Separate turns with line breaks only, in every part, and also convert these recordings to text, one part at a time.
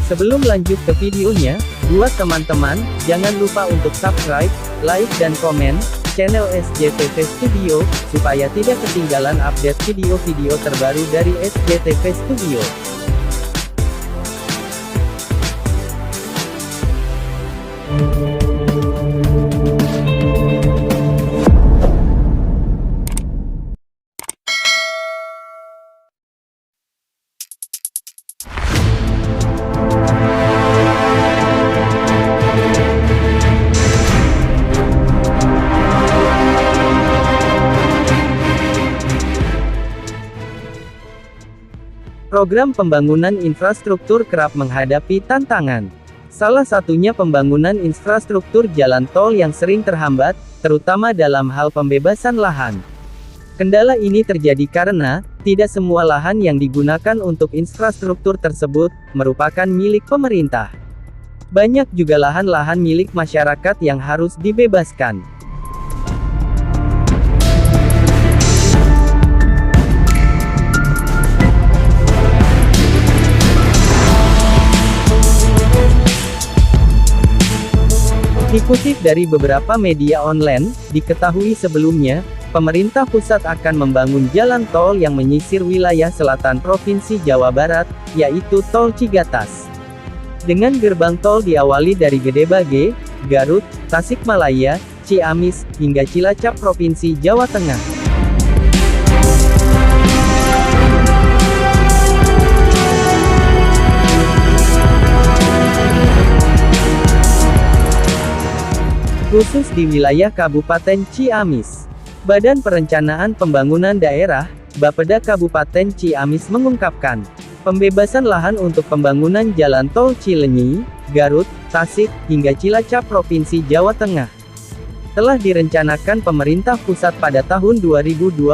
Sebelum lanjut ke videonya, buat teman-teman, jangan lupa untuk subscribe, like dan komen channel SJTV Studio, supaya tidak ketinggalan update video-video terbaru dari SJTV Studio. Program pembangunan infrastruktur kerap menghadapi tantangan. Salah satunya pembangunan infrastruktur jalan tol yang sering terhambat, terutama dalam hal pembebasan lahan. Kendala ini terjadi karena, tidak semua lahan yang digunakan untuk infrastruktur tersebut, merupakan milik pemerintah. Banyak juga lahan-lahan milik masyarakat yang harus dibebaskan. Dikutip dari beberapa media online, diketahui sebelumnya, pemerintah pusat akan membangun jalan tol yang menyisir wilayah selatan Provinsi Jawa Barat, yaitu Tol Cigatas. Dengan gerbang tol diawali dari Gedebage, Garut, Tasikmalaya, Ciamis, hingga Cilacap Provinsi Jawa Tengah. Khusus di wilayah Kabupaten Ciamis. Badan Perencanaan Pembangunan Daerah, Bapeda Kabupaten Ciamis mengungkapkan, pembebasan lahan untuk pembangunan jalan tol Cilenyi, Garut, Tasik, hingga Cilacap Provinsi Jawa Tengah telah direncanakan pemerintah pusat pada tahun 2021.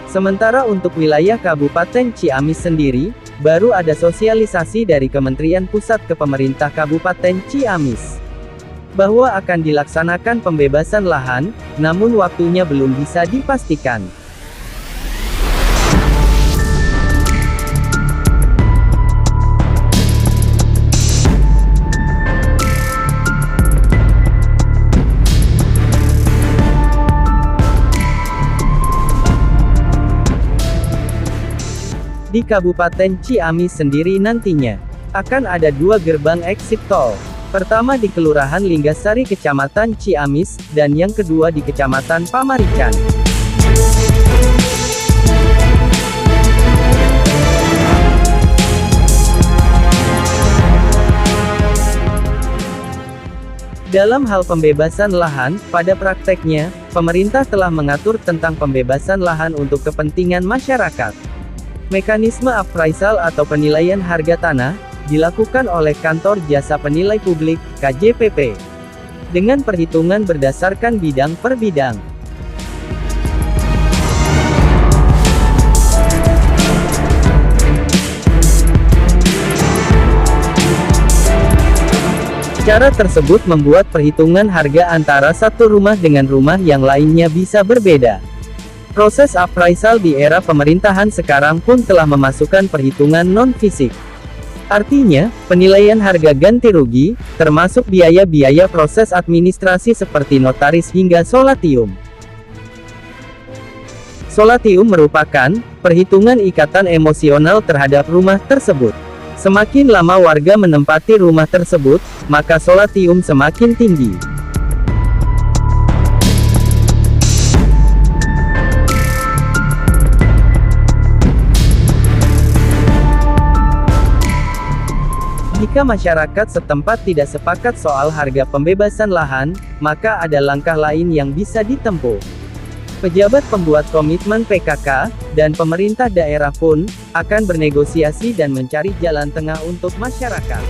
Sementara untuk wilayah Kabupaten Ciamis sendiri, baru ada sosialisasi dari Kementerian Pusat ke pemerintah Kabupaten Ciamis bahwa akan dilaksanakan pembebasan lahan, namun waktunya belum bisa dipastikan. Di Kabupaten Ciamis sendiri nantinya akan ada 2 gerbang exit tol. Pertama di Kelurahan Linggasari Kecamatan Ciamis, dan yang kedua di Kecamatan Pamarican. Dalam hal pembebasan lahan, pada prakteknya, pemerintah telah mengatur tentang pembebasan lahan untuk kepentingan masyarakat. Mekanisme appraisal atau penilaian harga tanah, dilakukan oleh Kantor Jasa Penilai Publik, KJPP. Dengan perhitungan berdasarkan bidang per bidang. Cara tersebut membuat perhitungan harga antara satu rumah dengan rumah yang lainnya bisa berbeda. Proses appraisal di era pemerintahan sekarang pun telah memasukkan perhitungan non-fisik. Artinya, penilaian harga ganti rugi, termasuk biaya-biaya proses administrasi seperti notaris hingga solatium. Solatium merupakan perhitungan ikatan emosional terhadap rumah tersebut. Semakin lama warga menempati rumah tersebut, maka solatium semakin tinggi. Jika masyarakat setempat tidak sepakat soal harga pembebasan lahan, maka ada langkah lain yang bisa ditempuh. Pejabat pembuat komitmen PKK, dan pemerintah daerah pun, akan bernegosiasi dan mencari jalan tengah untuk masyarakat.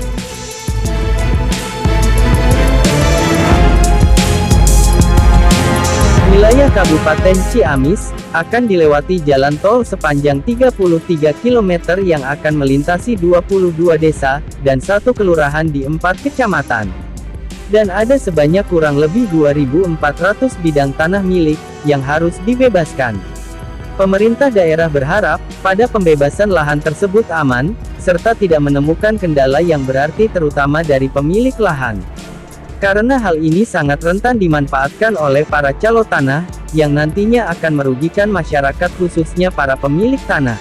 Wilayah Kabupaten Ciamis akan dilewati jalan tol sepanjang 33 km yang akan melintasi 22 desa dan 1 kelurahan di 4 kecamatan. Dan ada sebanyak kurang lebih 2.400 bidang tanah milik, yang harus dibebaskan. Pemerintah daerah berharap, pada pembebasan lahan tersebut aman, serta tidak menemukan kendala yang berarti terutama dari pemilik lahan. Karena hal ini sangat rentan dimanfaatkan oleh para calo tanah, yang nantinya akan merugikan masyarakat khususnya para pemilik tanah.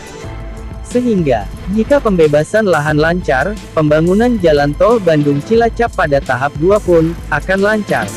Sehingga, jika pembebasan lahan lancar, pembangunan jalan tol Bandung Cilacap pada tahap 2 pun akan lancar.